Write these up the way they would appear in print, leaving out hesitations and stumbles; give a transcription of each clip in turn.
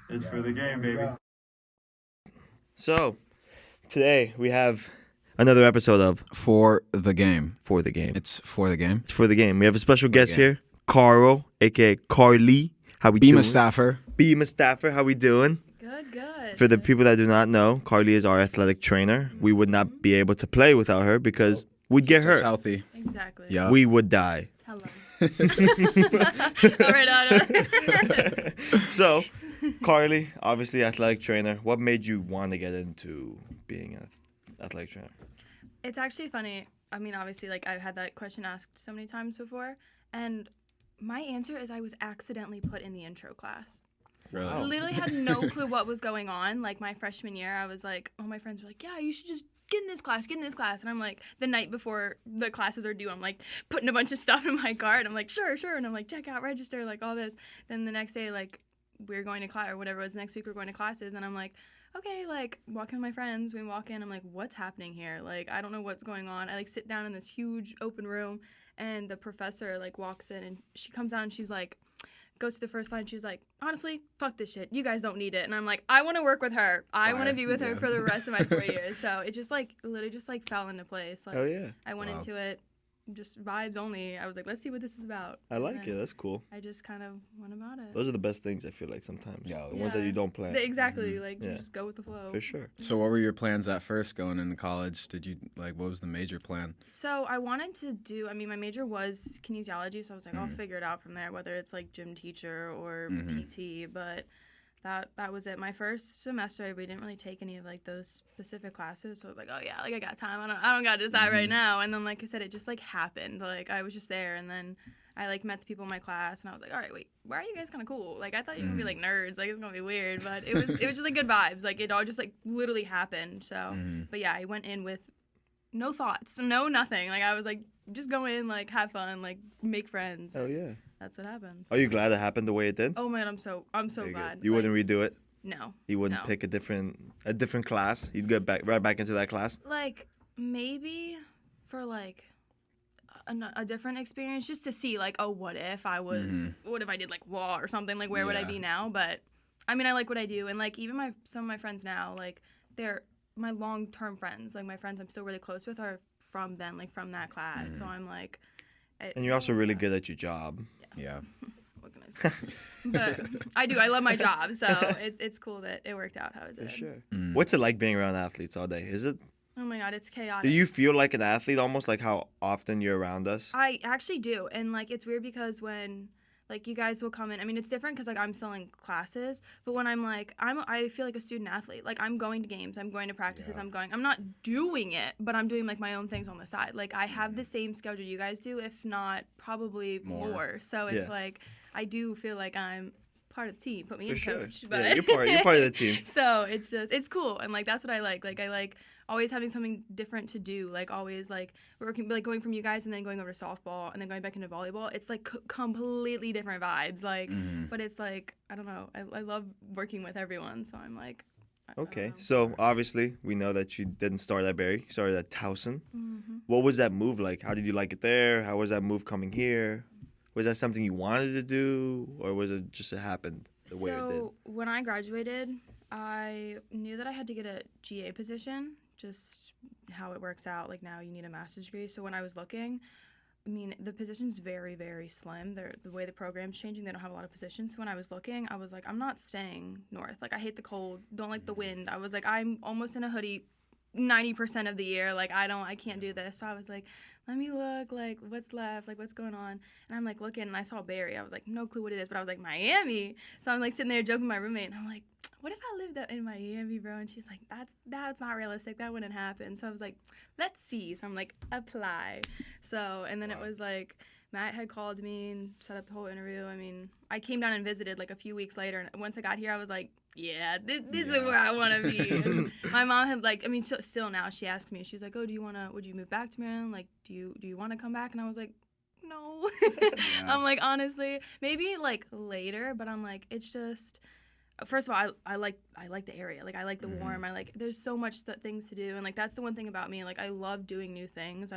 game. It's for the game, baby. Yeah. So, today we have another episode of For the game. For the Game. It's for the game. It's for the game. We have a special For the guest game. here, Carl, aka Carly. How we doing? Bemusdaffer. Bemusdaffer. How we doing? Good. For the people that do not know, Carly is our athletic trainer. We would not be able to play without her because we'd get It's hurt. healthy. Exactly. Yeah. We would die. Tell them. All right, on. So, Carly, obviously athletic trainer. What made you want to get into being an athletic trainer? It's actually funny. I mean, obviously, like, I've had that question asked so many times before, and my answer is I was accidentally put in the intro class. Really? I literally had no clue what was going on. Like, my freshman year, I was like, all my friends were like, yeah, you should just get in this class. And I'm like, the night before the classes are due, I'm like putting a bunch of stuff in my cart. I'm like, sure. And I'm like, check out, register, like all this. Then the next day, like, we're going to class or whatever it was next week, we're going to classes. And I'm like, okay, like, walking with my friends. We walk in. I'm like, what's happening here? Like, I don't know what's going on. I, like, sit down in this huge open room. And the professor, like, walks in. And she comes out and she's like, goes to the first line. She's like, honestly, fuck this shit. You guys don't need it. And I'm like, I want to work with her. I want to be with her for the rest of my 4 years. So it just, like, literally just, like, fell into place. Like, Oh, yeah. I went into it just vibes only. I was like, let's see what this is about. I like And it. That's cool. I just kind of went about it. Those are the best things, I feel like, sometimes. Yeah. The ones that you don't plan. Exactly. Like, you Yeah. just go with the flow. For sure. So what were your plans at first going into college? What was the major plan? So I wanted to do, I mean, my major was kinesiology, so I was like, I'll figure it out from there, whether it's like gym teacher or PT, but that was it. My first semester, we didn't really take any of like those specific classes, so I was like, oh yeah, like I got time. I don't got to decide right now. And then, like I said, it just like happened. Like I was just there, and then I like met the people in my class, and I was like, all right, wait, why are you guys kind of cool? Like I thought you were gonna be like nerds, like it's gonna be weird, but it was just like good vibes. Like it all just like literally happened. So, but yeah, I went in with no thoughts, no nothing. Like I was like, just go in, like have fun, like make friends. Oh, yeah. That's what happened. Are you glad it happened the way it did? Oh man, I'm so Very glad. good. You wouldn't redo it? No. You wouldn't No. pick a different class? You'd get right back into that class? Like maybe for like a different experience, just to see like, oh, what if I was, what if I did like law or something? Like where would I Yeah. be now? But I mean, I like what I do, and like even some of my friends now, like they're my long-term friends. Like my friends I'm still really close with are from then, like from that class. So I'm like. And you're also really good at your job. Yeah. What can I say? But I do. I love my job, so it's cool that it worked out how it did. For sure. What's it like being around athletes all day? Is it? Oh my God, it's chaotic. Do you feel like an athlete almost, like how often you're around us? I actually do, and like it's weird because when like you guys will come in, I mean it's different because like I'm still in classes, but when I'm like I feel like a student athlete. Like I'm going to games, I'm going to practices, I'm not doing it, but I'm doing like my own things on the side. Like I have the same schedule you guys do, if not probably more. So it's like I do feel like I'm part of the team. Put me in, coach. But Yeah, you're part of the team. So it's cool, and like that's what I like. Like I like always having something different to do. Like always like working, like going from you guys and then going over to softball and then going back into volleyball. It's like completely different vibes. Like, but it's like I don't know. I love working with everyone. So I'm like. Okay, so obviously we know that you didn't start at Barry. You started at Towson. What was that move like? How did you like it there? How was that move coming here? Was that something you wanted to do, or was it just it happened the way it did? So when I graduated, I knew that I had to get a GA position, just how it works out. Like now you need a master's degree. So when I was looking, I mean, the position's very, very slim. The way the program's changing, they don't have a lot of positions. So when I was looking, I was like, I'm not staying north. Like I hate the cold, don't like the wind. I was like, I'm almost in a hoodie 90% of the year. Like I can't do this. So I was like, let me look, like what's left, like what's going on. And I'm like looking, and I saw Barry. I was like, no clue what it is, but I was like, Miami. So I'm like sitting there joking with my roommate, and I'm like, what if I lived up in Miami, bro? And she's like, that's not realistic. That wouldn't happen. So I was like, let's see. So I'm like, apply. So, and then it was like, Matt had called me and set up the whole interview. I mean, I came down and visited like a few weeks later, and once I got here, I was like, yeah, this is where I want to be. And my mom had like, I mean, still now she asks me, she's like, oh, would you move back to Maryland? Like, do you want to come back? And I was like, no. I'm like, honestly, maybe like later, but I'm like, it's just, first of all, I like the area. Like I like the warm. There's so much things to do, and like that's the one thing about me. Like I love doing new things.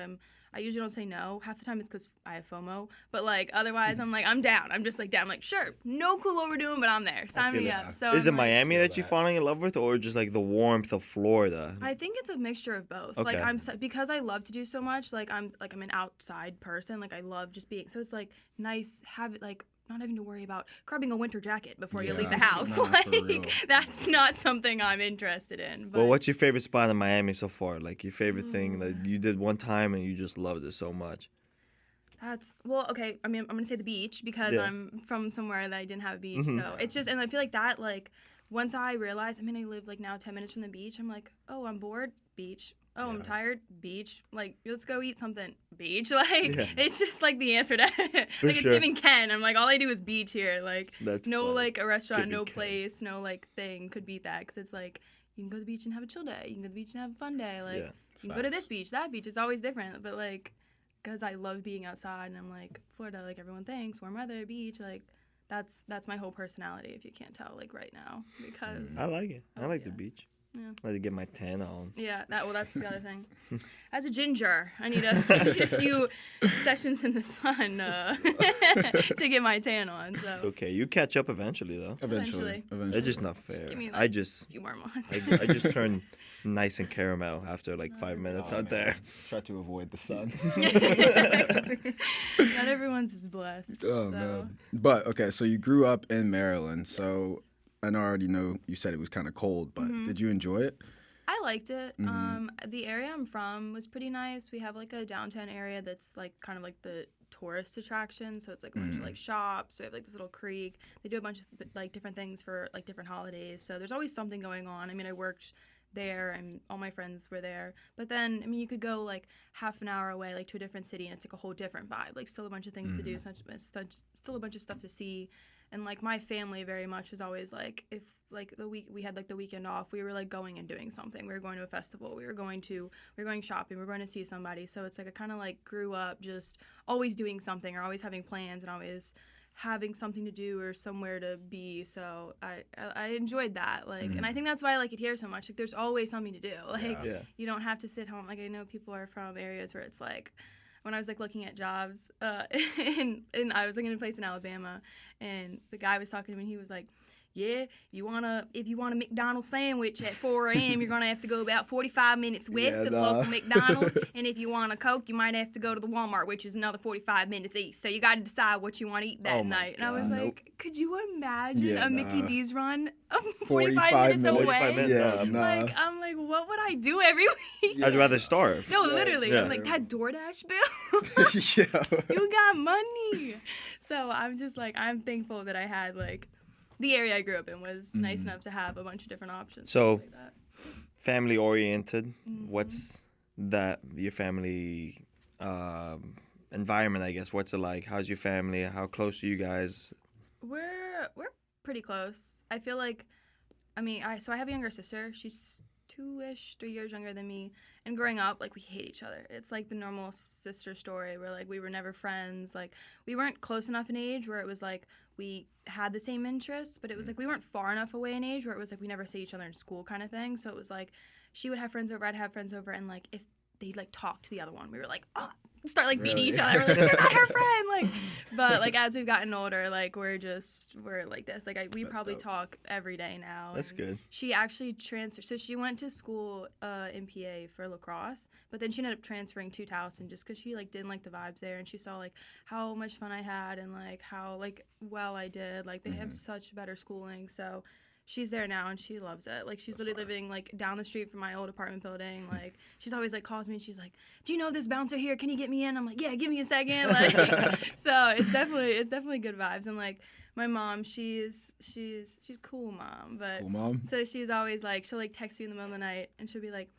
I usually don't say no. Half the time it's because I have FOMO. But like otherwise, I'm down. I'm just like down. I'm like, sure, no clue what we're doing, but I'm there. Sign me up. So is it like, Miami that you're falling in love with, or just like the warmth of Florida? I think it's a mixture of both. Okay. Like because I love to do so much. Like I'm an outside person. Like I love just being. So it's like nice not having to worry about grabbing a winter jacket before you leave the house. Nah, for real. That's not something I'm interested in. But Well, what's your favorite spot in Miami so far? Like your favorite thing that you did one time and you just loved it so much? Okay. I mean, I'm gonna say the beach because I'm from somewhere that I didn't have a beach. So it's just, and I feel like that, like, once I realized, I live like now 10 minutes from the beach. I'm like, oh, I'm bored, beach. Oh, I'm tired, beach. Like, let's go eat something, beach. Like, it's just like the answer to like it's giving Ken. I'm like, all I do is beach here. Like, That's no funny. like a restaurant, Giving no Ken. place, no like thing could beat that because it's like you can go to the beach and have a chill day. You can go to the beach and have a fun day. Like, you can go to this beach, that beach. It's always different. But like, because I love being outside and I'm like Florida, like everyone thinks warm weather, beach, like. That's my whole personality, if you can't tell, like right now, because I like it. I like the beach. Yeah. I like to get my tan on. Yeah, that's the other thing. As a ginger, I need a few sessions in the sun to get my tan on. So It's okay. You catch up eventually, though. Eventually. It's just not fair. Just give me, I like, just a few more months. I just turned nice and caramel after like 5 minutes out there. Try to avoid the sun. Not everyone's as blessed. Oh, man. But, okay, so you grew up in Maryland. So I already know you said it was kind of cold, but did you enjoy it? I liked it. The area I'm from was pretty nice. We have like a downtown area that's like kind of like the tourist attraction. So it's like a bunch of like shops. We have like this little creek. They do a bunch of like different things for like different holidays. So there's always something going on. I mean, I worked there and all my friends were there. But then, I mean, you could go like half an hour away, like to a different city, and it's like a whole different vibe. Like still a bunch of things to do, still a bunch of stuff to see. And like my family very much was always like, if like we had like the weekend off, we were like going and doing something. We were going to a festival. We were going shopping. We were going to see somebody. So it's like I kind of like grew up just always doing something or always having plans and always having something to do or somewhere to be. So I enjoyed that. Like, and I think that's why I like it here so much. Like, there's always something to do. Like, you don't have to sit home. Like, I know people are from areas where it's like, when I was like looking at jobs, and I was looking at a place in Alabama, and the guy was talking to me, and he was like, yeah, if you want a McDonald's sandwich at 4 a.m., you're going to have to go about 45 minutes west to the local McDonald's. And if you want a Coke, you might have to go to the Walmart, which is another 45 minutes east. So you got to decide what you want to eat that night. And I was like, could you imagine a Mickey D's run 45 minutes away? 45 minutes, Yeah, Like, I'm like, what would I do every week? I'd rather starve. No, literally. Yeah. I'm like, that DoorDash bill? Yeah. You got money. So I'm just like, I'm thankful that I had like, the area I grew up in was nice enough to have a bunch of different options. So, like that. family oriented. What's that? Your family environment, I guess. What's it like? How's your family? How close are you guys? We're pretty close. I feel like, I have a younger sister. She's 2-ish, 3 years younger than me. And growing up, like, we hate each other. It's like the normal sister story where, like, we were never friends. Like, we weren't close enough in age where it was, like, we had the same interests, but it was, like, we weren't far enough away in age where it was, like, we never see each other in school kind of thing. So it was, like, she would have friends over, I'd have friends over, and, like, if they'd, like, talk to the other one, we were, like, oh, start, like, beating each other. We're like, you're not her friend. Like, but, like, as we've gotten older, like, we're like this. Like, we probably talk every day now. That's good. She actually transferred. So she went to school in PA for lacrosse, but then she ended up transferring to Towson just because she, like, didn't like the vibes there. And she saw, like, how much fun I had and, like, how, like, well I did. Like, they have such better schooling. So she's there now and she loves it. Like, she's literally living, like, down the street from my old apartment building. Like, she's always, like, calls me and she's like, do you know this bouncer here? Can you get me in? I'm like, yeah, give me a second. Like, so it's definitely good vibes. And, like, my mom, she's cool mom. But Cool mom? So she's always, like, she'll, like, text me in the middle of the night and she'll be like,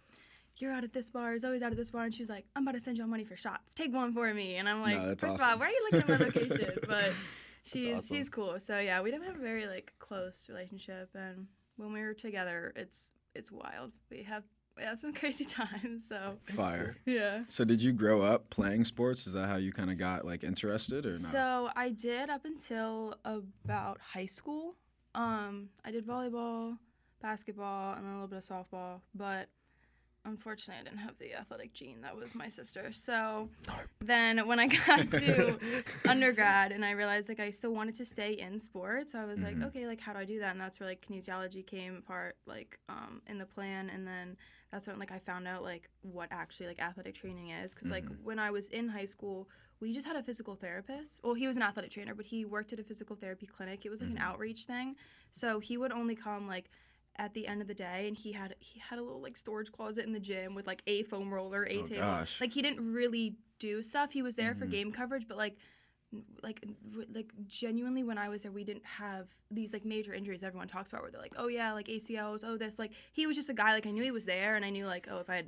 you're out at this bar. It's always out at this bar. And she's like, I'm about to send y'all money for shots. Take one for me. And I'm like, first of all, why are you looking at my location? But she's cool. So, yeah, we don't have a very, like, close relationship. And when we were together, it's wild. We have some crazy times. So Fire. Yeah. So did you grow up playing sports? Is that how you kind of got, like, interested or not? So I did up until about high school. I did volleyball, basketball, and then a little bit of softball, but unfortunately I didn't have the athletic gene. That was my sister. So then when I got to undergrad and I realized like I still wanted to stay in sports, I was like, okay, like how do I do that? And that's where like kinesiology came apart, like in the plan. And then that's when like I found out like what actually like athletic training is, because like when I was in high school, we just had a physical therapist. Well, he was an athletic trainer, but he worked at a physical therapy clinic. It was like an outreach thing. So he would only come like at the end of the day, and he had a little like storage closet in the gym with like a foam roller, a table. Gosh. Like he didn't really do stuff. He was there for game coverage, but like genuinely when I was there, we didn't have these like major injuries everyone talks about where they're like, oh yeah, like ACLs, oh this. Like he was just a guy, like I knew he was there, and I knew like, oh, if I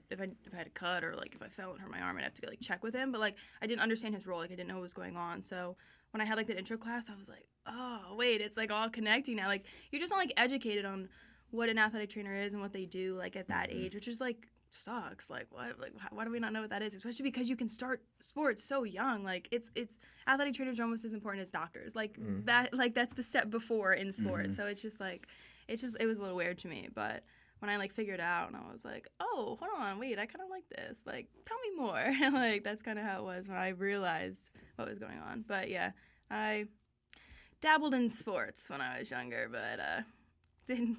had a cut or like if I fell and hurt my arm, I'd have to go like check with him. But like I didn't understand his role, like I didn't know what was going on. So when I had like that intro class, I was like, oh wait, it's like all connecting now. Like you're just not like educated on what an athletic trainer is and what they do like at that age, which is like sucks. Like what? Like why do we not know what that is? Especially because you can start sports so young. Like it's athletic trainers are almost as important as doctors. Like that. Like that's the step before in sports. So it's just like it was a little weird to me. But when I like figured it out and I was like, oh, hold on, wait, I kind of like this. Like tell me more. Like that's kind of how it was when I realized what was going on. But yeah, I dabbled in sports when I was younger, but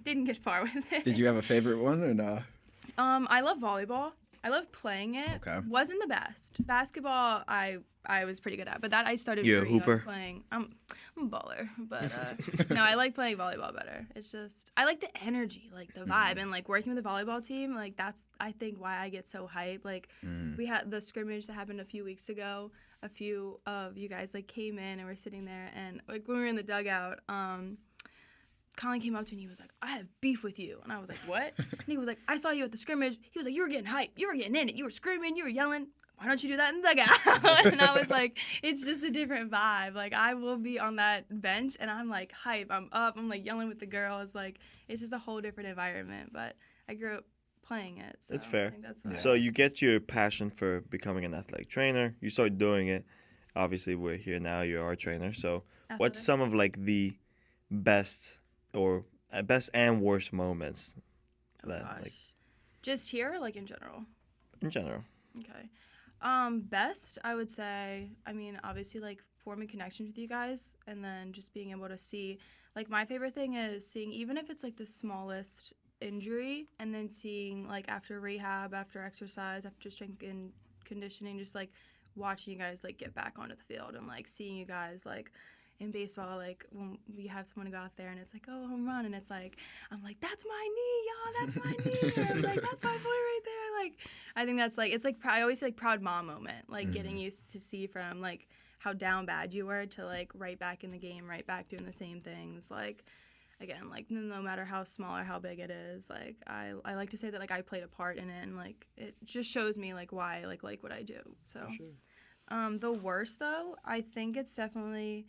didn't get far with it. Did you have a favorite one or no? I love volleyball. I love playing it. Okay. Wasn't the best. Basketball, I was pretty good at, but that I started You're a very young hooper? playing. I'm a baller, but no, I like playing volleyball better. It's just I like the energy, like the vibe, and like working with the volleyball team. Like that's I think why I get so hyped. Like we had the scrimmage that happened a few weeks ago. A few of you guys like came in and were sitting there, and like when we were in the dugout, Colin came up to me and he was like, I have beef with you. And I was like, what? And he was like, I saw you at the scrimmage. He was like, you were getting hyped. You were getting in it. You were screaming. You were yelling. Why don't you do that in the dugout? And I was like, it's just a different vibe. Like, I will be on that bench and I'm like hype. I'm up. I'm like yelling with the girls. Like, it's just a whole different environment. But I grew up playing it. So That's fair. I think that's why. So you get your passion for becoming an athletic trainer. You start doing it. Obviously, we're here now. You're our trainer. So what's some of like the best or best and worst moments that like just here or like in general? in general? Okay. Best, I would say, I mean, obviously, like, forming connections with you guys and then just being able to see, like, my favorite thing is seeing, even if it's, like, the smallest injury, and then seeing, like, after rehab, after exercise, after strength and conditioning, just, like, watching you guys, like, get back onto the field and, like, seeing you guys, like, in baseball, like, when we have someone go out there and it's like, oh, home run, and it's like, I'm like, that's my knee, y'all, that's my knee. And I'm like, that's my boy right there. Like, I think that's, like, it's, like, I always say, like, proud mom moment, like, getting used to see from, like, how down bad you were to, like, right back in the game, right back doing the same things, like, again, like, no matter how small or how big it is, like, I like to say that, like, I played a part in it, and, like, it just shows me, like, why I, like what I do, so. Sure. The worst, though, I think it's definitely...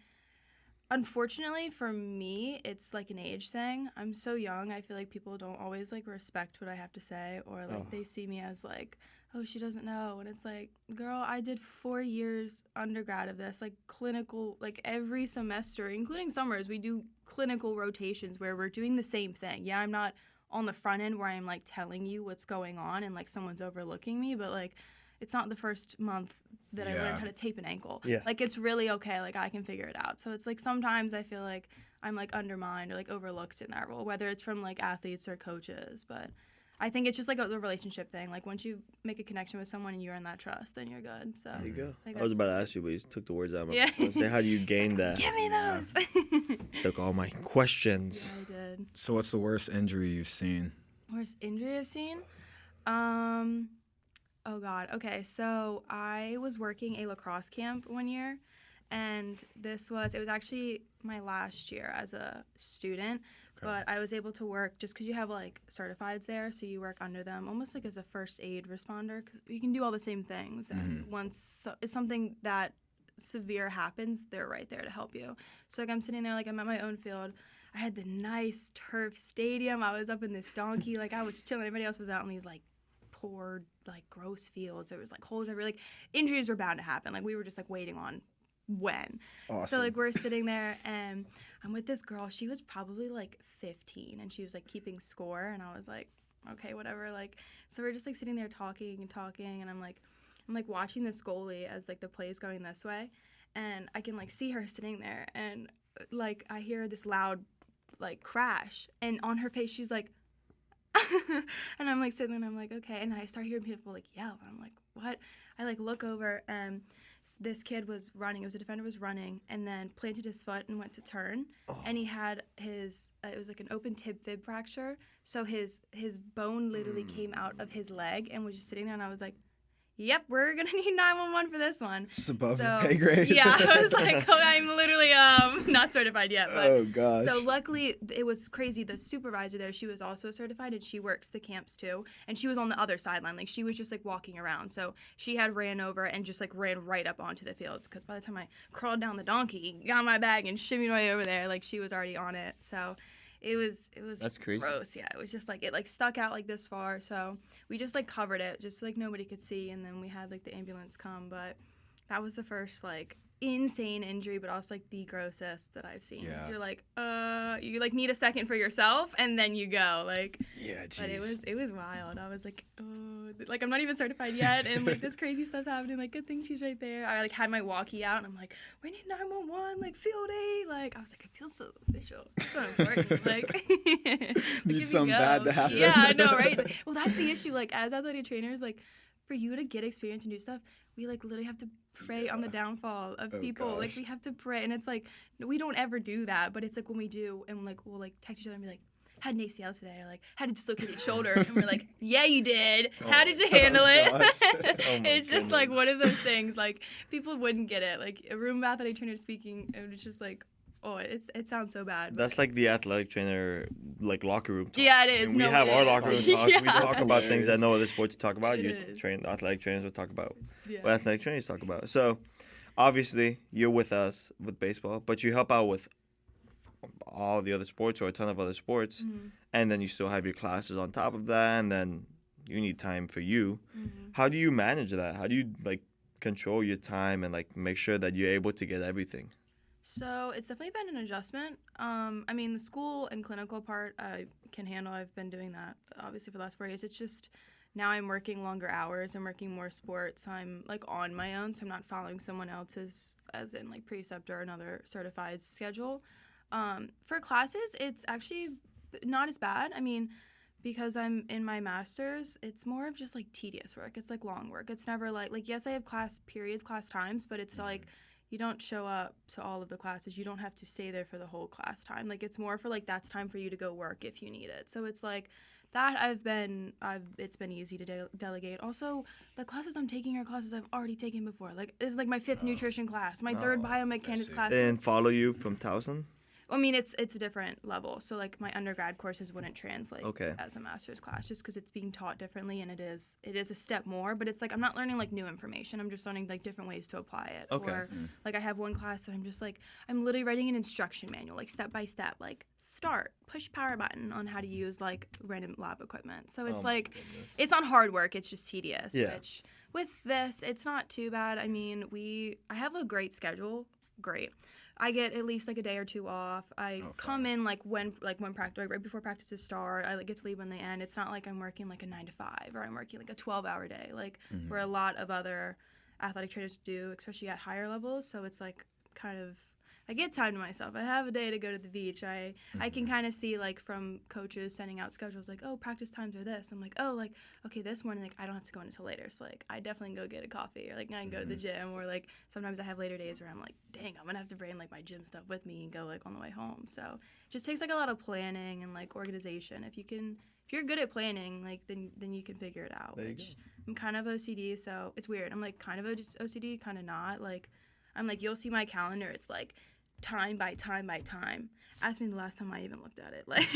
Unfortunately, for me, it's like an age thing. I'm so young, I feel like people don't always, like, respect what I have to say, or, like, they see me as, like, oh, she doesn't know. And it's like, girl, I did 4 years undergrad of this, like, clinical, like, every semester, including summers, we do clinical rotations where we're doing the same thing. Yeah, I'm not on the front end where I'm, like, telling you what's going on and, like, someone's overlooking me, but, like, it's not the first month that I learned how to tape an ankle. Yeah. Like, it's really okay. Like, I can figure it out. So it's, like, sometimes I feel like I'm, like, undermined or, like, overlooked in that role, whether it's from, like, athletes or coaches. But I think it's just, like, the relationship thing. Like, once you make a connection with someone and you're in that trust, then you're good. So There you go. Like, I was about to ask you, but you took the words out of my mouth. Yeah. I was gonna say, how do you gain that? Give me those. Took all my questions. Yeah, I did. So what's the worst injury you've seen? Worst injury I've seen? Oh, God. Okay, so I was working a lacrosse camp one year, and it was actually my last year as a student, but I was able to work just because you have, like, certifieds there, so you work under them almost like as a first aid responder, because you can do all the same things, and once it's something that severe happens, they're right there to help you. So, like, I'm sitting there, like, I'm at my own field. I had the nice turf stadium. I was up in this donkey. Like, I was chilling. Everybody else was out in these, like, poor, like, gross fields. There was, like, holes everywhere. Like, injuries were bound to happen. Like, we were just, like, waiting on when. Awesome. So like we're sitting there and I'm with this girl. She was probably like 15 and she was like keeping score and I was like, okay, whatever. Like, so we're just like sitting there talking and I'm like watching this goalie as like the play's going this way and I can like see her sitting there and like I hear this loud like crash and on her face she's like and I'm like sitting there and I'm like, okay. And then I start hearing people like yell and I'm like, what? I like look over and this kid was running. It was a defender was running and then planted his foot and went to turn. And he had his, it was like an open tib-fib fracture. So his bone literally came out of his leg and was just sitting there and I was like, yep, we're going to need 911 for this one. It's above your pay grade. Yeah, I was like, oh, I'm literally not certified yet. But, oh, gosh. So luckily, it was crazy. The supervisor there, she was also certified, and she works the camps too. And she was on the other sideline. Like, she was just, like, walking around. So she had ran over and just, like, ran right up onto the fields. Because by the time I crawled down the donkey, got my bag, and shimmied way over there, like, she was already on it. So it was That's crazy. Gross. Yeah, it was just like it like stuck out like this far, so we just like covered it just so, like nobody could see, and then we had like the ambulance come. But that was the first like insane injury, but also like the grossest that I've seen. Yeah. You're like you like need a second for yourself and then you go like. Yeah, geez. But it was wild. I was like, oh, like I'm not even certified yet, and like this crazy stuff happening. Like, good thing she's right there. I like had my walkie out, and I'm like, we need 911, like field aid. Like I was like, I feel so official. It's so important. Like need something bad to happen. Yeah, I know, right? Well, that's the issue. Like as athletic trainers, like for you to get experience and do stuff, we like literally have to pray on the downfall of people. Gosh. Like we have to pray, and it's like we don't ever do that, but it's like when we do, and like we'll like text each other and be like, had an ACL today, or like had a dislocated shoulder, and we're like, yeah, you did. How did you handle it? It's just like one of those things. Like people wouldn't get it. Like a room athletic trainer speaking, and it's just like, oh, it sounds so bad. That's like the athletic trainer, like locker room talk. Yeah, it is. And we No, have it our is. locker room talk. Yeah. We talk about things that no other sports talk about. It You is. train athletic trainers will talk about Yeah. what athletic trainers talk about. So, obviously, you're with us with baseball, but you help out with all the other sports or a ton of other sports, and then you still have your classes on top of that, and then you need time for you. How do you manage that? How do you like control your time and like make sure that you're able to get everything? So it's definitely been an adjustment. I mean, the school and clinical part I can handle. I've been doing that obviously for the last 4 years. It's just now I'm working longer hours. I'm working more sports. I'm like on my own, so I'm not following someone else's, as in like precept or another certified schedule. For classes, it's actually not as bad. I mean, because I'm in my master's, it's more of just like tedious work. It's like long work. It's never like yes, I have class periods, class times, but it's like you don't show up to all of the classes. You don't have to stay there for the whole class time. Like it's more for like that's time for you to go work if you need it. So it's like that it's been easy to delegate. Also, the classes I'm taking are classes I've already taken before. Like this is like my 5th nutrition class, my 3rd biomechanics class. And follow you from Towson? I mean, it's a different level. So, like, my undergrad courses wouldn't translate Okay. as a master's class just because it's being taught differently, and it is a step more. But it's, like, I'm not learning, like, new information. I'm just learning, like, different ways to apply it. Okay. Or, like, I have one class that I'm just, like, I'm literally writing an instruction manual, like, step by step. Like, start, push power button on how to use, like, random lab equipment. So it's, like, it's not hard work. It's just tedious. Yeah. Which, with this, it's not too bad. I mean, I have a great schedule. Great. I get at least like a day or 2 off. I come in like when practice, like right before practices start. I like get to leave when they end. It's not like I'm working like a 9 to 5 or I'm working like a 12-hour day, like where a lot of other athletic trainers do, especially at higher levels. So it's like kind of I get time to myself. I have a day to go to the beach. I can kind of see like from coaches sending out schedules like, oh, practice times are this. I'm like, oh, like okay, this morning like I don't have to go in until later. So like I definitely go get a coffee or like I can go to the gym, or like sometimes I have later days where I'm like, dang, I'm gonna have to bring like my gym stuff with me and go like on the way home. So it just takes like a lot of planning and like organization. If you're good at planning, like then you can figure it out. Which I'm kind of OCD, so it's weird. I'm like kind of OCD, kind of not. Like I'm like, you'll see my calendar. It's like time by time by time. Ask me the last time I even looked at it. Like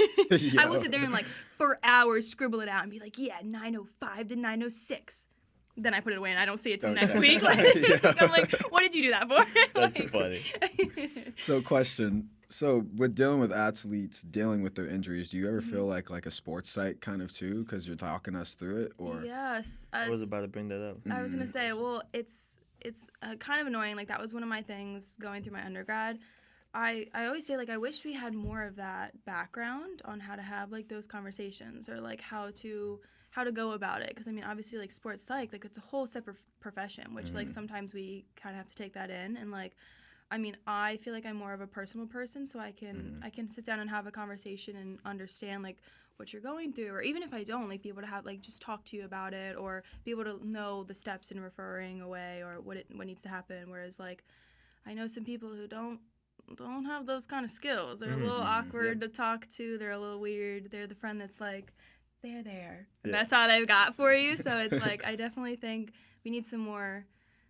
I will sit there and like for hours scribble it out and be like, yeah, 9:05 to 9:06. Then I put it away and I don't see it till next week. Like, I'm like, what did you do that for? That's like, funny. So question. So with dealing with athletes, dealing with their injuries, do you ever feel like a sports psych kind of too, because you're talking us through it? Or yes. I was about to bring that up. I was gonna say, well, it's it's kind of annoying. Like, that was one of my things going through my undergrad. I always say, like, I wish we had more of that background on how to have, like, those conversations or, like, how to go about it. Because, I mean, obviously, like, sports psych, like, it's a whole separate profession, which, like, sometimes we kind of have to take that in. And, like, I mean, I feel like I'm more of a personal person, so I can sit down and have a conversation and understand, like, what you're going through. Or even if I don't, like, be able to have, like, just talk to you about it or be able to know the steps in referring away or what needs to happen. Whereas, like, I know some people who don't have those kind of skills. They're a little awkward to talk to. They're a little weird. They're the friend that's like, they're there. And that's all they've got for you. So it's like, I definitely think we need some more,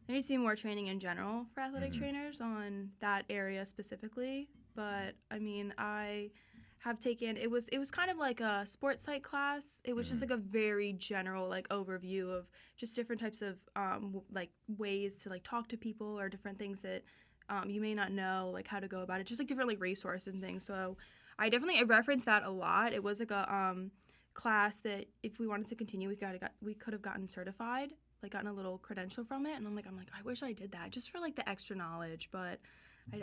there needs to be more training in general for athletic trainers on that area specifically. But I mean, I have taken, it was kind of like a sports psych class. It was just like a very general like overview of just different types of like ways to like talk to people or different things that you may not know, like how to go about it, just like different like resources and things. So I referenced that a lot. It was like a class that if we wanted to continue, we could have gotten certified, like gotten a little credential from it. And I'm like, I wish I did that just for like the extra knowledge. But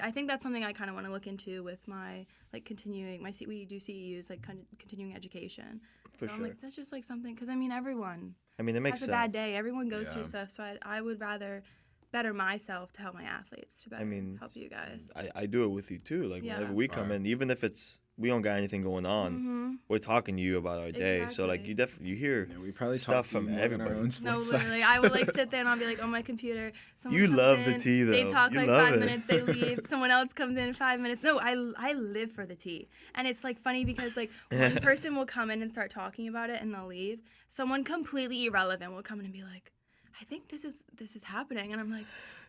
I think that's something I kind of want to look into with my like we do CEUs, like kind of continuing education. For so sure. I'm like, that's just like something, because I mean, everyone I mean, it makes has sense. a bad day. Everyone goes through stuff. So I would rather better myself to help my athletes to better help you guys. I do it with you too. Like whenever we come in, even if we don't got anything going on, we're talking to you about our day. So like you hear we probably stuff from everybody. Our own No, sports literally, sites. I would like sit there and I'll be like on my computer. Someone You comes love in, the tea, though. They talk You like love 5 it. minutes, they leave. Someone else comes in 5 minutes. No, I live for the tea, and it's like funny because like one person will come in and start talking about it and they'll leave. Someone completely irrelevant will come in and be like, I think this is happening, and I'm like,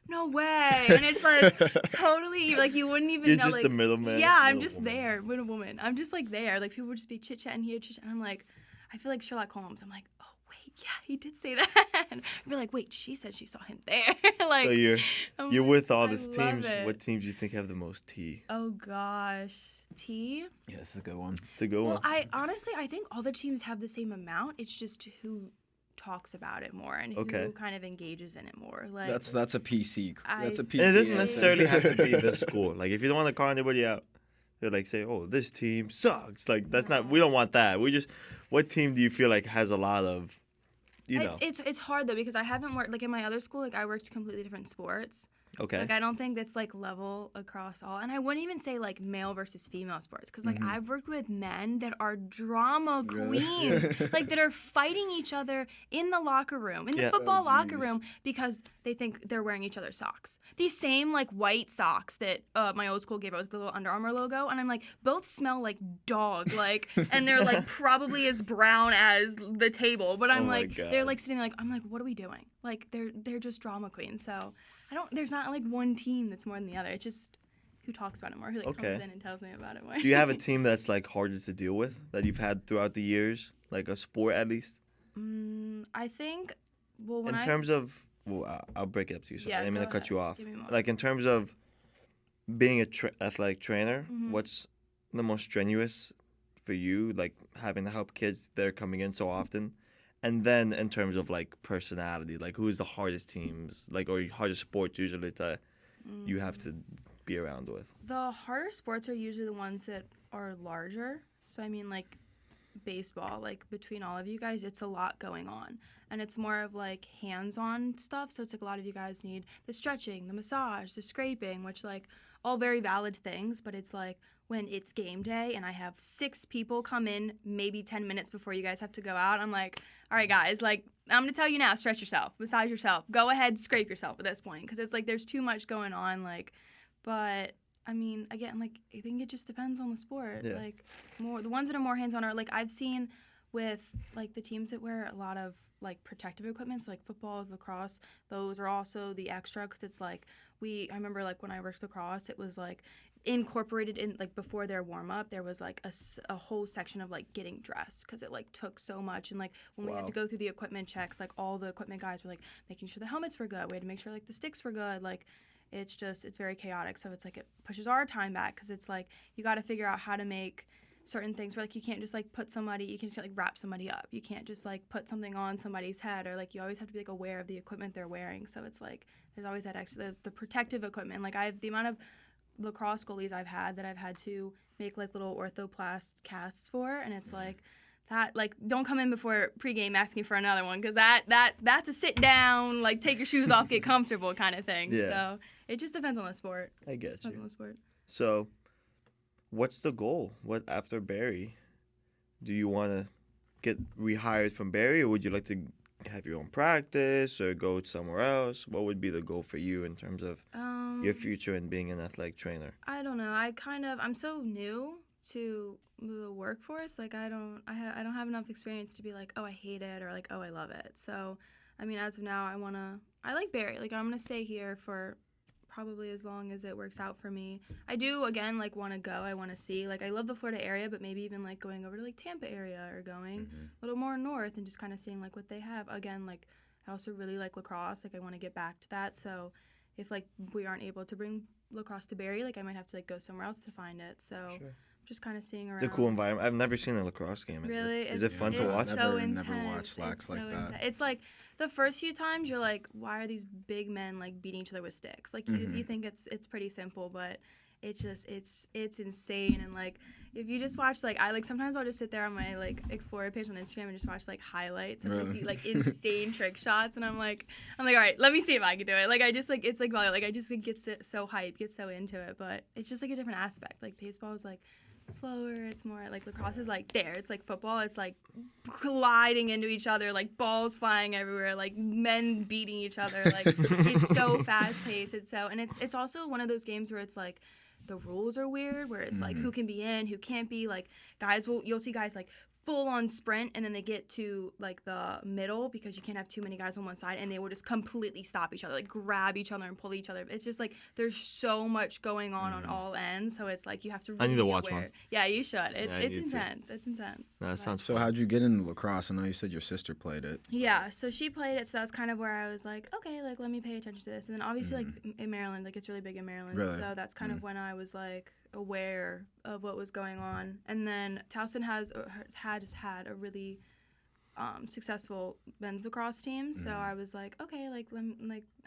no way. And it's like totally like you wouldn't even You're know. just like, the middleman. Yeah, I'm middle just woman. there with a woman. I'm just like there. Like people would just be chit chatting here, and I'm like, I feel like Sherlock Holmes. I'm like, oh wait, yeah, he did say that. And I'd be like, wait, she said she saw him there. Like, So you're with all I these love teams. it. What teams do you think have the most tea? Oh gosh, tea. Yeah, this is a good one. It's a good Well, one. I think all the teams have the same amount. It's just who talks about it more and who kind of engages in it more. Like That's a PC. That's a PC. And it doesn't answer. necessarily have to be the school. Like if you don't want to call anybody out, they're like say, "Oh, this team sucks." Like that's not. We don't want that. What team do you feel like has a lot of, you know? It's hard though because I haven't worked like in my other school. Like I worked completely different sports. Okay. So, like I don't think that's like level across all. And I wouldn't even say like male versus female sports because like I've worked with men that are drama queens, like that are fighting each other in the locker room, in the football locker room because they think they're wearing each other's socks. These same like white socks that my old school gave out with the little Under Armour logo, and I'm like, both smell like dog, like, and they're like probably as brown as the table. But I'm like, they're like sitting like, I'm like, what are we doing? Like they're just drama queens. So. There's not like one team that's more than the other. It's just who talks about it more, who like comes in and tells me about it more. Do you have a team that's like harder to deal with that you've had throughout the years, like a sport at least? I think, well, in terms of, I'll break it up to you. So I didn't mean to cut you off. Give me more. Like in terms of being a athletic trainer, what's the most strenuous for you? Like having to help kids that are coming in so often. And then in terms of like personality, like who's the hardest teams, like or hardest sports usually that you have to be around with? The harder sports are usually the ones that are larger. So I mean like baseball, like between all of you guys, it's a lot going on. And it's more of like hands-on stuff. So it's like a lot of you guys need the stretching, the massage, the scraping, which like all very valid things, but it's like when it's game day and I have 6 people come in maybe 10 minutes before you guys have to go out, I'm like, all right, guys, like, I'm going to tell you now, stretch yourself, massage yourself, go ahead, scrape yourself at this point, because it's like there's too much going on, like, but, I mean, again, like, I think it just depends on the sport. Yeah. Like, the ones that are more hands-on are, like, I've seen with, like, the teams that wear a lot of, like, protective equipment, so, like, football, lacrosse, those are also the extra, because it's, like, I remember, like, when I worked lacrosse, it was, like, incorporated in, like, before their warm-up, there was, like, a whole section of, like, getting dressed, because it, like, took so much, and, like, when we had to go through the equipment checks, like, all the equipment guys were, like, making sure the helmets were good, we had to make sure, like, the sticks were good, like, it's very chaotic, so it's, like, it pushes our time back, because it's, like, you got to figure out how to make certain things where like you can't just like put somebody, you can just like wrap somebody up. You can't just like put something on somebody's head, or like you always have to be like aware of the equipment they're wearing. So it's like there's always that extra the protective equipment. Like the amount of lacrosse goalies I've had to make like little orthoplast casts for, and it's like that, like, don't come in before pregame asking for another one, because that's a sit down, like, take your shoes off, get comfortable kind of thing. Yeah. So it just depends on the sport. I get Depends you. on the sport. So, what's the goal? What after Barry? Do you want to get rehired from Barry, or would you like to have your own practice or go somewhere else? What would be the goal for you in terms of your future and being an athletic trainer? I don't know. I'm so new to the workforce. Like I don't have enough experience to be like, oh, I hate it, or like, oh, I love it. So, I mean, as of now, I like Barry. Like I'm gonna stay here for probably as long as it works out for me. I do, again, like want to go. I want to see. Like I love the Florida area, but maybe even like going over to like Tampa area, or going a little more north and just kind of seeing like what they have. Again, like I also really like lacrosse. Like I want to get back to that. So if like we aren't able to bring lacrosse to Barry, like I might have to like go somewhere else to find it. So just kind of seeing around. It's a cool environment. I've never seen a lacrosse game. Really? Is it fun to watch? It's Never so intense. watched lax like that. It's like the first few times you're like, why are these big men like beating each other with sticks? Like you think it's pretty simple, but it's just it's insane. And like if you just watch like sometimes I'll just sit there on my like Explorer page on Instagram and just watch like highlights of like insane trick shots, and I'm like all right, let me see if I can do it. Like I just like it's like volleyball. Like I just like, get so hyped, get so into it, but it's just like a different aspect. Like baseball is like slower. It's more like lacrosse is like there. It's like football. It's like colliding into each other, like balls flying everywhere, like men beating each other. Like it's so fast paced. And it's also one of those games where it's like the rules are weird, where it's like who can be in, who can't be. Like you'll see guys like full on sprint, and then they get to like the middle because you can't have too many guys on one side, and they will just completely stop each other, like grab each other and pull each other. It's just like there's so much going on all ends, so it's like you have to really I need to watch be aware. one. Yeah, you should. It's need to. intense. It's intense. No, that sounds So fun. how'd you get into lacrosse? I know you said your sister played it. Yeah, so she played it, so that's kind of where I was like, okay, like let me pay attention to this. And then obviously like in Maryland, like it's really big in Maryland, Really? so that's kind of when I was like aware of what was going on. And then Towson has had a really successful men's lacrosse team, so I was like, okay, like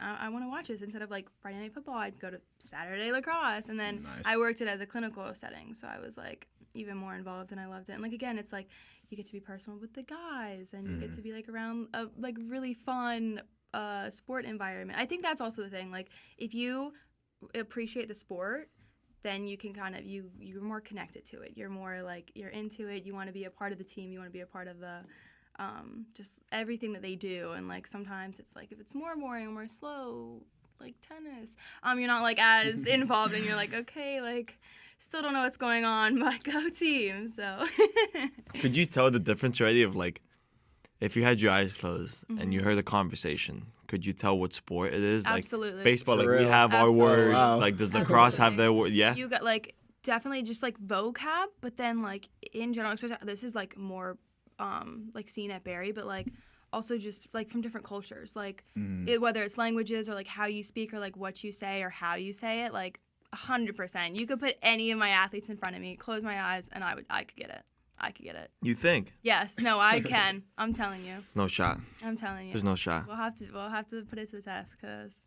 I want to watch this. Instead of like Friday Night Football, I'd go to Saturday lacrosse, and then Nice. I worked it as a clinical setting, so I was like even more involved, and I loved it. And like again, it's like you get to be personal with the guys, and you get to be like around a like really fun sport environment. I think that's also the thing. Like if you appreciate the sport, then you can kind of you're more connected to it. You're more like you're into it. You want to be a part of the team. You want to be a part of the just everything that they do. And like sometimes it's like if it's more boring or more slow, like tennis, you're not like as involved, and you're like, okay, like still don't know what's going on, but go team. So Could you tell the difference already of like if you had your eyes closed and you heard a conversation? Could you tell what sport it is? Absolutely. Like baseball, For like we real? have our Absolutely. words. Wow. Like does lacrosse have their word? Yeah. you got like definitely just like vocab, but then like in general, especially this is like more like seen at Barry, but like also just like from different cultures, like whether it's languages or like how you speak or like what you say or how you say it, like 100%. You could put any of my athletes in front of me, close my eyes, and I could get it. I could get it. You think? Yes. No, I can. I'm telling you. No shot. I'm telling you. There's no shot. We'll have to put it to the test, because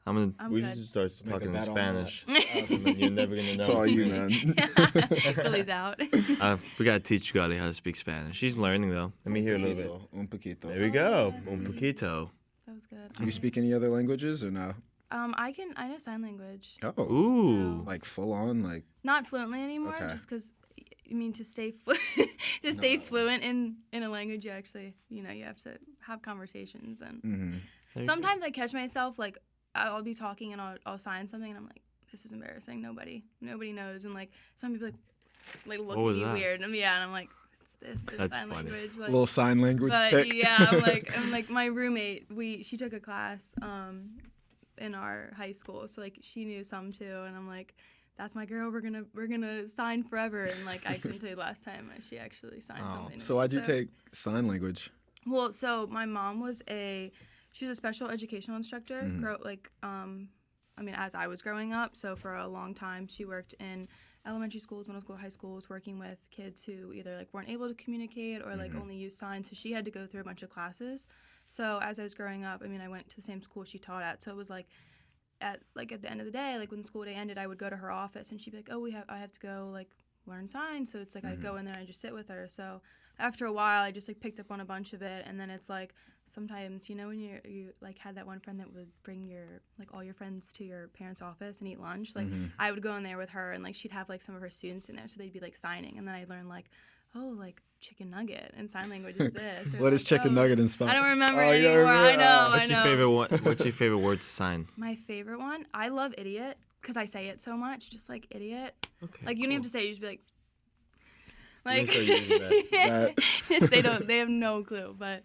I'm I'm we good. just start Make a talking in bet on that. Spanish. And then you're never gonna know. It's all you, man. Gulley's out. We gotta teach Gulley how to speak Spanish. She's learning though. Let me hear a little bit. Un poquito. There we go. yes. Un poquito. That was good. Do you speak any other languages or no? I know sign language. Oh. Ooh. Like full on, like Not fluently anymore, Okay. just because, I mean, to stay fluent in a language, you actually, you have to have conversations. And sometimes I catch myself, like, I'll be talking and I'll sign something, and I'm like, this is embarrassing. Nobody knows. And, like, some people, like look What at was me that? weird. And, and I'm like, it's this. It's That's sign funny. language. Like, little sign language but tick. yeah, I'm like my roommate. She took a class in our high school, so like she knew some too, and I'm like, that's my girl. We're gonna sign forever. And like I couldn't tell you last time she actually signed something. to So me. why'd you take sign language? Well, so my mom was she was a special educational instructor. as I was growing up. So for a long time, she worked in elementary schools, middle school, high schools, working with kids who either like weren't able to communicate or like only use signs. So she had to go through a bunch of classes. So as I was growing up, I went to the same school she taught at. So it was like at the end of the day, like when the school day ended, I would go to her office and she'd be like, "Oh, I have to go like learn signs." So it's like I'd go in there and I just sit with her. So after a while, I just like picked up on a bunch of it, and then it's like sometimes when you like had that one friend that would bring all your friends to your parents' office and eat lunch. Like I would go in there with her, and like she'd have like some of her students in there, so they'd be like signing, and then I'd learn like, oh, like chicken nugget and sign language is this. Or, What like, is chicken nugget in Spanish? I don't remember you don't anymore. remember? I know. What's your favorite one? What's your favorite word to sign? My favorite one? I love idiot because I say it so much. Just like idiot. Okay, like you don't even have to say it. You just be like. Like, Yes, they have no clue, but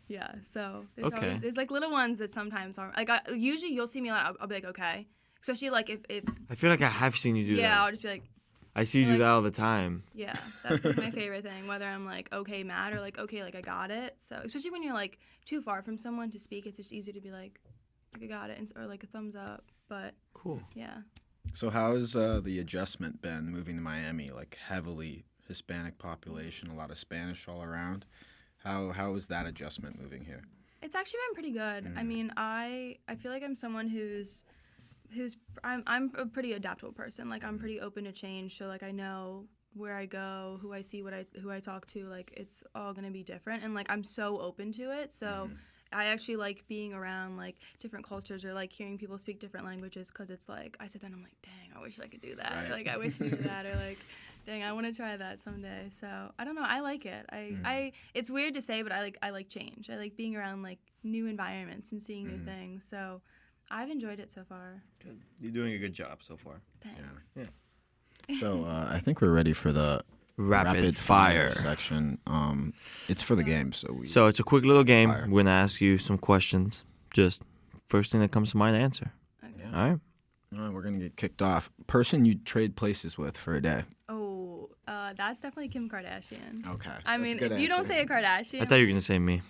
yeah. So there's like little ones that sometimes are like usually you'll see me like I'll be like okay, especially like if I feel like I have seen you do that. yeah I'll just be like I see you do that all the time. yeah, that's like my favorite thing, whether I'm like okay mad or like okay like I got it. So especially when you're like too far from someone to speak, it's just easy to be like I got it or like a thumbs up. But Cool. yeah. So how has the adjustment been moving to Miami? Like heavily Hispanic population, a lot of Spanish all around. How is that adjustment moving here? It's actually been pretty good. I feel like I'm someone who's I'm a pretty adaptable person. Like I'm pretty open to change. So like I know where I go, who I see, who I talk to. Like it's all gonna be different, and like I'm so open to it. So I actually like being around like different cultures or like hearing people speak different languages because it's like I sit there and I'm like, dang, I wish I could do that. Right. Like I wish I knew that or like. Dang, I want to try that someday. So I don't know. I like it. I it's weird to say, but I like change. I like being around like new environments and seeing new things. So I've enjoyed it so far. Good. You're doing a good job so far. Thanks. Yeah. So I think we're ready for the Rapid fire section. It's for the game, So it's a quick little game. Fire. We're gonna ask you some questions. Just first thing that comes to mind, answer. Okay. All right. All right, we're gonna get kicked off. Person you trade places with for a day. Oh, that's definitely Kim Kardashian. Okay. I mean, if you don't say a Kardashian, I thought you were gonna say me.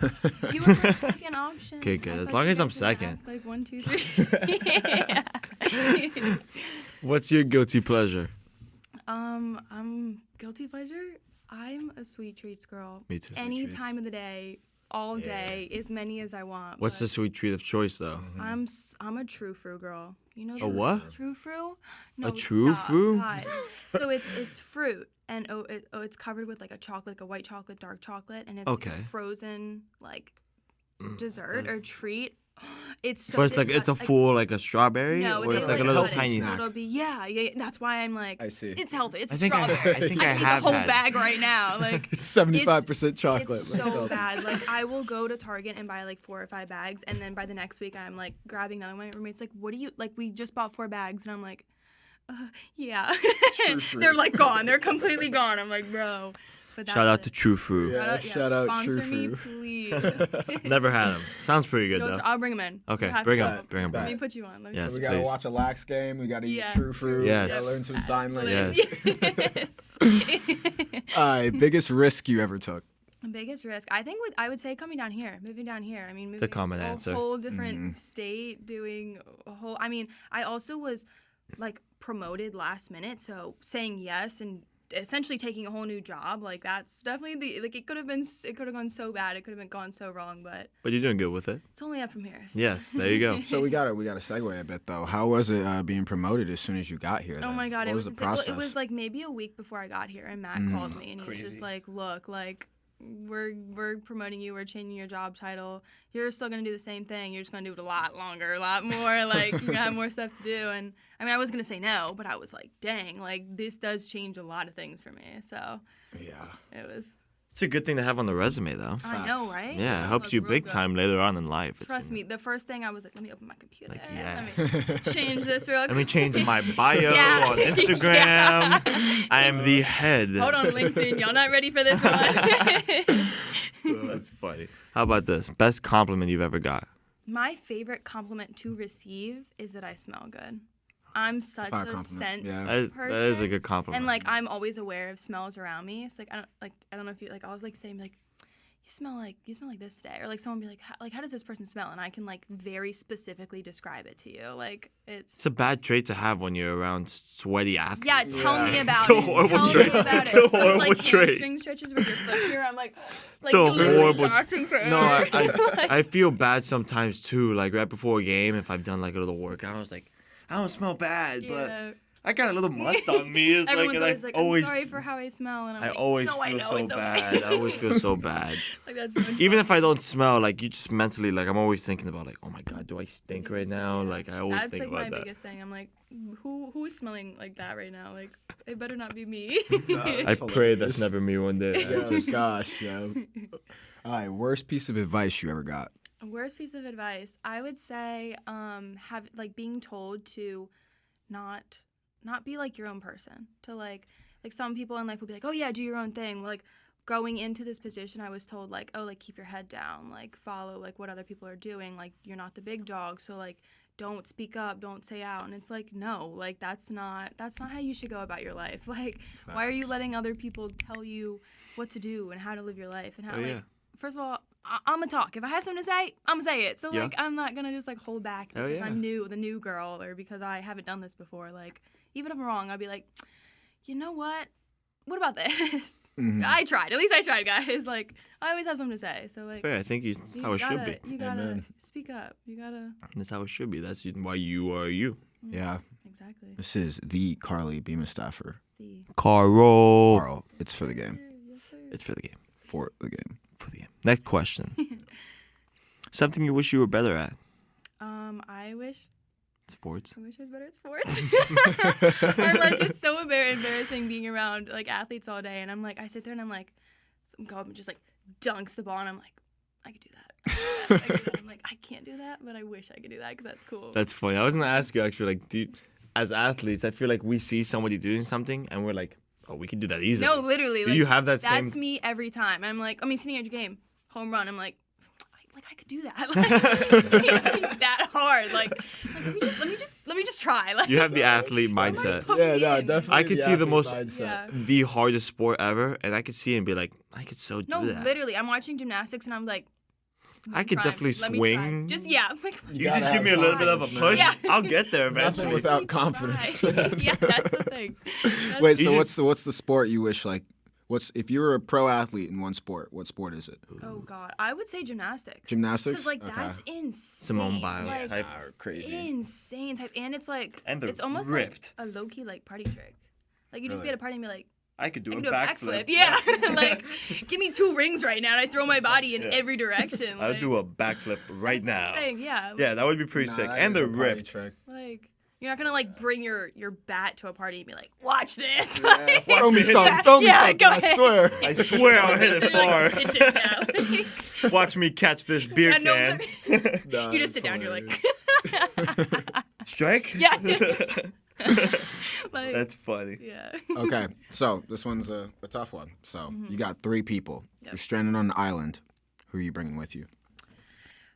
you were my second option. Okay, good. I As thought long you as I'm guys were gonna second. ask, like 1, 2, 3. Yeah. What's your guilty pleasure? I'm guilty pleasure. I'm a sweet treats girl. Me too. Any time of the day, all day, as many as I want. What's the sweet treat of choice though? I'm a true fruit girl. You know A what? True fruit? No, true stop, fruit? guys. So it's fruit and it's covered with like a chocolate, like a white chocolate, dark chocolate, and it's like, Okay. a frozen like dessert or treat. It's so. But it's a full like a strawberry, No, or they it's like a little cut it, tiny. so it'll be yeah. That's why I'm like. I see. It's healthy. It's I think I strawberry. think I can eat have the whole had. bag right now. Like It's 75% chocolate. It's so bad. Like I will go to Target and buy like 4 or 5 bags, and then by the next week I'm like grabbing another one. My roommate's like, "What do you like? We just bought 4 bags," and I'm like, "Yeah." They're like gone. They're completely gone. I'm like, bro. But Shout out to True Fruit. Yeah. Shout out sponsor True me, Fruit. please. Never had them. Sounds pretty good though. I'll bring them in. Okay, You have bring to. 'em. Bring 'em, Let bring me 'em. put you on. Let me Yes. So we gotta please. watch a lax game. We gotta eat Yeah. True Fruit. Yes. We gotta learn some sign language. Yes. Biggest risk you ever took? Biggest risk, I think, I would say coming down here, moving down here. I mean, moving a common to answer. a whole different state, doing a whole. I mean, I also was like promoted last minute, so saying yes and essentially taking a whole new job, like that's definitely it could have gone so bad, it could have gone so wrong, but But you're doing good with it. it's only up from here. So. Yes, there you go. So we gotta segue a bit though. How was it being promoted as soon as you got here? Oh then? my God, What it was the insane. Well, process? it was like maybe a week before I got here, and Matt called me, and he was just like, "Look, like we're promoting you, we're changing your job title. You're still gonna do the same thing. You're just gonna do it a lot longer, a lot more. Like you're gonna have more stuff to do." And I mean, I was gonna say no, but I was like, "Dang, like this does change a lot of things for me." So Yeah. it was. It's a good thing to have on the resume though. I know, right? Yeah, it helps Look you real big good. time later on in life. It's Trust gonna- me, the first thing I was like, let me open my computer. Like, Let yes. me change this real quick. Let me change my bio Yeah. on Instagram. Yeah. I am the head. Hold on, LinkedIn. Y'all not ready for this one? Oh, that's funny. How about this? Best compliment you've ever got? My favorite compliment to receive is that I smell good. I'm such fire a compliment, scent yeah. person. That is a good compliment. And like I'm always aware of smells around me. It's like I don't know if you like I was like saying like, you smell like this today, or like someone be like, how does this person smell, and I can like very specifically describe it to you. Like It's a bad trait to have when you're around sweaty athletes. yeah, tell me about It's a it. horrible Tell trait. me about It's it. a horrible Those, like, trait. hamstring stretches with your foot here. I'm like It's a literally horrible. gasping for air. No, I feel bad sometimes too. Like right before a game, if I've done like a little workout, I was like, I don't smell bad, but Yeah. I got a little must on me. It's Everyone's like, always and like, I'm sorry for how I smell, and I'm I like, always no, I feel know, so it's bad. okay. I always feel so bad. Like that's so much Even fun. if I don't smell, like you just mentally, like I'm always thinking about, like, oh my god, do I stink right now? Yeah. Like I always That's think like about my that. biggest thing. I'm like, who is smelling like that right now? Like, it better not be me. I pray that's never me one day. Oh gosh, yo. All right, worst piece of advice you ever got? Worst piece of advice, I would say, being told to not be like your own person. To like some people in life will be like, oh yeah, do your own thing. Like going into this position, I was told like, oh, like keep your head down, like follow like what other people are doing. Like you're not the big dog, so like don't speak up, don't say out. And it's like, no, like that's not how you should go about your life. Like why are you letting other people tell you what to do and how to live your life and how first of all, I'm gonna talk. If I have something to say, I'm gonna say it. So like I'm not gonna just like hold back because I'm the new girl, or because I haven't done this before. Like even if I'm wrong, I'll be like, you know what? What about this? Mm-hmm. I tried. At least I tried, guys. Like I always have something to say. So like Fair. I think that's how it should be. You gotta Amen. speak up. You gotta. That's how it should be. That's why you are you. Yeah. Exactly. This is the Carly Bemusdaffer. Carl. Carl, it's for the game. Yes, sir. It's for the game. For the game. For the game. Next question. Something you wish you were better at. I wish Sports. I was better at sports. I'm like, it's so embarrassing being around like athletes all day, and I'm like, I sit there and I'm like, some go up and just like dunks the ball, and I'm like, I could do that. I'm like, I can't do that, but I wish I could do that because that's cool. That's funny. I was gonna ask you actually, like, as athletes, I feel like we see somebody doing something and we're like, oh, we can do that easily. No, literally. Do like, you have that same? That's me every time. I'm like, sitting at your game, home run. I'm like I could do that. Like, it can't be that hard. Like let me just try. Like, You have the athlete mindset. Yeah, no, definitely. I could see the most- Yeah. The hardest sport ever, and I could see it and be like, I could so do No, that. literally. I'm watching gymnastics and I'm like, I could try. definitely Let me try. swing. Just yeah. Like, You gotta just give have me a little bit of a confidence, push. man. I'll get there Nothing eventually. without try. confidence. Yeah, that's the thing. Wait, You so just- what's the sport you wish like? If you were a pro athlete in one sport, what sport is it? Oh God, I would say gymnastics. Gymnastics? Because like Okay. that's insane. Simone Biles like, type. Crazy. insane type, and it's like And they're it's almost ripped. like a low key like party trick. Like you just Really? be at a party and be like, I could do I a can do a backflip. backflip. Yeah, like give me 2 rings right now, and I throw my body in Yeah. every direction. I'll like, do a backflip right that's what I'm now. saying, yeah. Yeah, that would be pretty sick. And they're ripped. Like you're not gonna like bring your bat to a party and be like, watch this. Yeah, Like, throw me Yeah. something. Throw me Yeah, something. go I ahead. swear. I swear I'll hit it You're, far. like, pitch it now. Like, Watch me catch this beer I know can. Nah, you just it's sit down. You're like, Strike? yeah. Like, That's funny. yeah. Okay, so this one's a tough one. So you got 3 people. Yep. You're stranded on an island. Who are you bringing with you?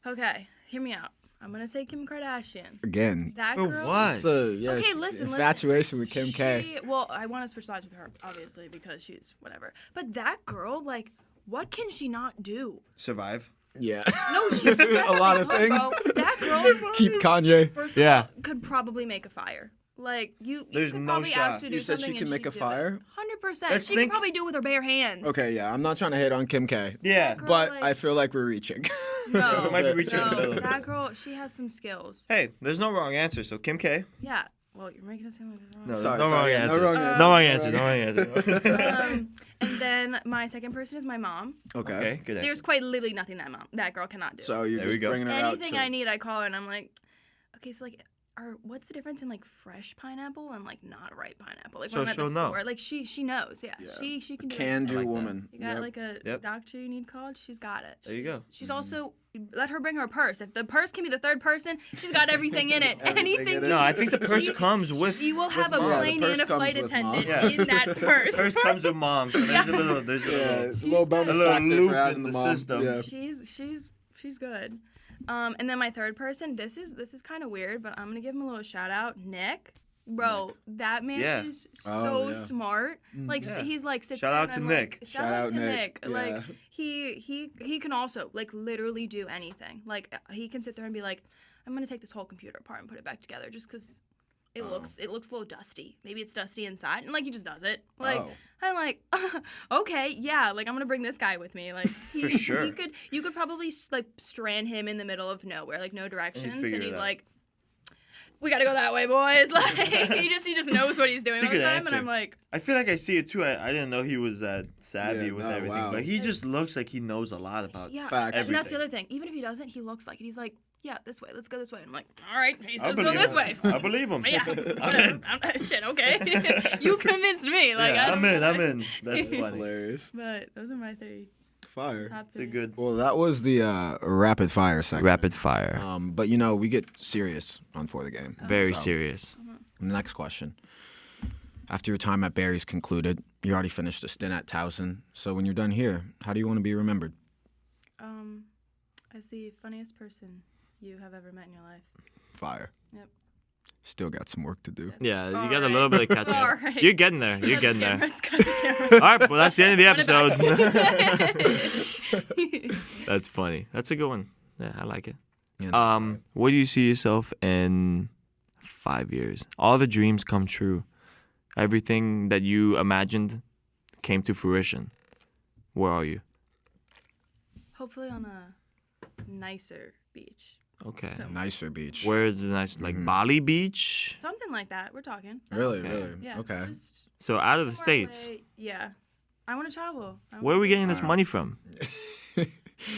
Okay, hear me out. I'm gonna say Kim Kardashian. Again. That For girl. what? Okay, listen. Infatuation with Kim K. Well, I want to switch sides with her, obviously, because she's whatever. But that girl, like, what can she not do? Survive. Yeah. No, she A lot of definitely things. could, bro. That girl, Keep Kanye. first Yeah. of all, could probably make a fire. Like, you There's could no probably shot. ask her to do You said she something can and make she'd a do it. fire? 100%. Let's She think- could probably do it with her bare hands. Okay, yeah. I'm not trying to hate on Kim K. Yeah. Girl, But like- I feel like we're reaching. No, We might be reaching a little no, bit. that girl, she has some skills. Hey, there's no wrong answer. So Kim K. Yeah. Well, you're making it sound like there's wrong. No, there's Sorry, no wrong sorry. answer. No wrong answer. No wrong answer. No wrong answer. And then my second person is my mom. Okay. Okay, good answer. There's quite literally nothing that girl cannot do. So you're There we just go. bringing her out. Anything to- I need, I call her, and I'm like, okay, so like, what's the difference in like fresh pineapple and like not ripe pineapple? Like So when I'm at the she'll know. store, like she knows, yeah. Yeah. She can do Can-do it. I like that. woman. You got Yep. like a Yep. doctor you need called, she's got it. There you go. She's also let her bring her purse. If the purse can be the third person, she's got everything in it. Everything Anything. in it. you No, I think the purse she- comes with. You will have with a mom. Yeah, the plane purse and a comes flight with mom. attendant Yeah. in that purse. Purse comes with mom. So there's a little. There's a Yeah, little. it's a little She's got bonus a little factor loop for having in the the mom. system. Yeah. She's good. And then my third person, this is kind of weird, but I'm gonna give him a little shout out. Nick. Bro, that man Yeah. is Oh, so yeah. smart. Like Yeah. he's like sits Shout there out and to I'm Nick. Like, shout out to Nick. Yeah. Like he can also like literally do anything. Like he can sit there and be like, I'm gonna take this whole computer apart and put it back together just because it looks a little dusty. Maybe it's dusty inside, and like he just does it. Like Oh. I'm like, okay, yeah. Like I'm gonna bring this guy with me. Like For sure. you could probably like strand him in the middle of nowhere, like no directions, figure and it he'd out. like, we gotta go that way, boys. Like he just knows what he's doing It's a all the good time, answer. and I'm like, I feel like I see it too. I didn't know he was that savvy Yeah, with no, everything, wow. but he just looks like he knows a lot about. yeah. Facts. And that's the Everything. other thing. Even if he doesn't, he looks like it. He's like, yeah, this way. Let's go this way. And I'm like, all right, he I says go believe this him. way. I believe him. Yeah, I'm in. shit, okay. You convinced me. Like, Yeah, I I'm don't in. know. I'm in. That's funny. Hilarious. But those are my three. Fire. Top It's a three. good. Well, that was the rapid fire section. Rapid fire. But we get serious on For the Game. Very So, serious. Next question. After your time at Barry's concluded, you already finished a stint at Towson. So when you're done here, how do you want to be remembered? As the funniest person you have ever met in your life. Fire. Yep. Still got some work to do. Yeah, you All got a right. little bit of catching All up. right. You're getting there. You're Cut the getting there. cameras, cut the cameras. All right, well, that's the end of the Put it episode. back. That's funny. That's a good one. Yeah, I like it. Yeah. Where do you see yourself in 5 years? All the dreams come true. Everything that you imagined came to fruition. Where are you? Hopefully on a nicer beach. Okay. So- Nicer beach. Where is the nice, like Bali Beach? Something like that. We're talking. Really, Okay. really? Yeah. Okay. Just So out of the somewhere States. away- Yeah. I want to travel. Where are we getting this money from?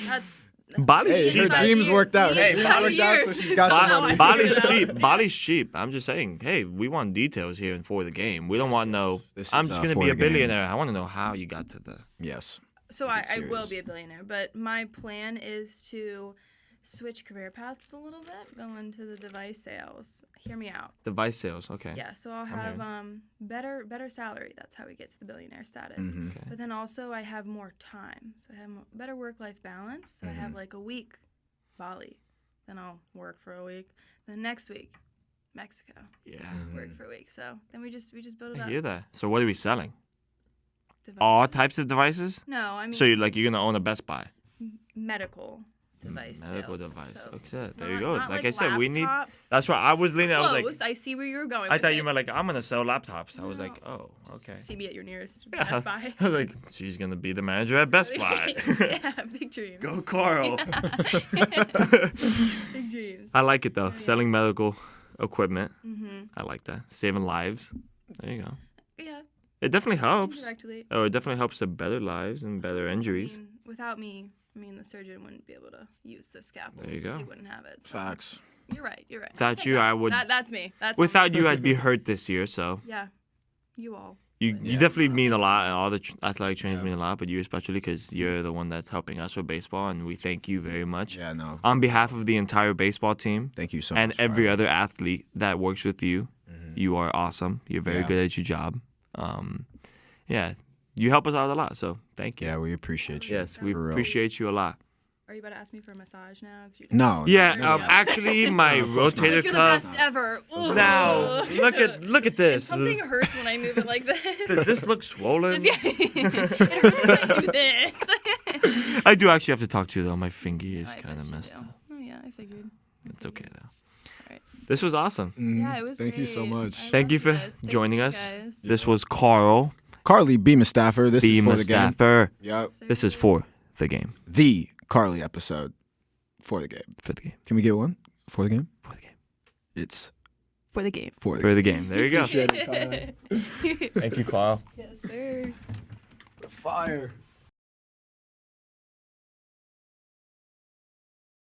That's Bali's Hey, cheap. her dreams worked out. Hey, Her dreams worked out, so she's got the money. Bali's cheap. Bali's cheap. I'm just saying, hey, we want details here and For the Game. We don't want to know. This I'm is, just going to For be a the Game. billionaire. I want to know how you got to the. Yes. So Get I will serious. be a billionaire, but my plan is to switch career paths a little bit, go into the device sales. Hear me out. Device sales. Okay. Yeah, so I'll hearing. have better salary. That's how we get to the billionaire status. Mhm. Okay. But then also I have more time, so I have better work-life balance. So I have like a week Bali, then I'll work for a week. Then next week, Mexico, Yeah. work for a week. So then we just build it I up. hear that. So what are we selling? Devices. All types of devices? No, I mean So you're going to own a Best Buy? medical device. Medical sales. device. So Okay, it's there you not- go. not Like I said, we need. laptops. That's why I was leaning. I was like, Close. I see where you were going. I with thought it. you meant like I'm gonna sell laptops. I was No. like, oh, okay. See me at your nearest Yeah. Best Buy. I was like, she's gonna be the manager at Best Buy. Yeah, big dreams. Go, Carl. Big dreams. I like it though. Selling medical equipment. Mm-hmm. I like that. Saving lives. There you go. Yeah, It definitely helps. indirectly. Oh, it definitely helps to better lives and better injuries. I mean, without me, the surgeon wouldn't be able to use the scalpel. There you 'cause go. He wouldn't have it. So. Facts. You're right. Without Take you, that. I would- That's me. That's Without me. you, I'd be hurt this year. So Yeah, you all. you Yeah. definitely mean a lot, and all the athletic trainers mean a lot. But you especially because you're the one that's helping us with baseball, and we thank you very much. Yeah, no. On behalf of the entire baseball team Thank you so and much. every Ryan. other athlete that works with you, you are awesome. You're very Yeah. good at your job. Yeah, you help us out a lot. So thank you. Yeah, we appreciate you. Yes, we For real. appreciate you a lot. Are you about to ask me for a massage now? 'Cause you just- No. Yeah, no, no. actually, my No, of course not. rotator Like, you're the cuff. best ever. Ooh. Now, look at And this. something hurts when I move it like this. Does this look swollen? Just, yeah. It hurts when I do this. I do actually have to talk to you though. My finger is I kind bet of you messed do. up. Oh yeah, I figured. It's okay though. Alright. This was awesome. Yeah, it was Thank you so great. much. I Thank you loved for this. Thank joining you us. guys. This was Carl Carly Bemusdaffer. This is For the Game. Bemusdaffer. Yep. This is For the Game. The Carly episode. For the Game. For the Game. Can we get one? For the Game? For the Game. It's For the game. For the For the Game. There you go. Appreciate it, Carly. Thank you, Carl. Yes, sir. Fire.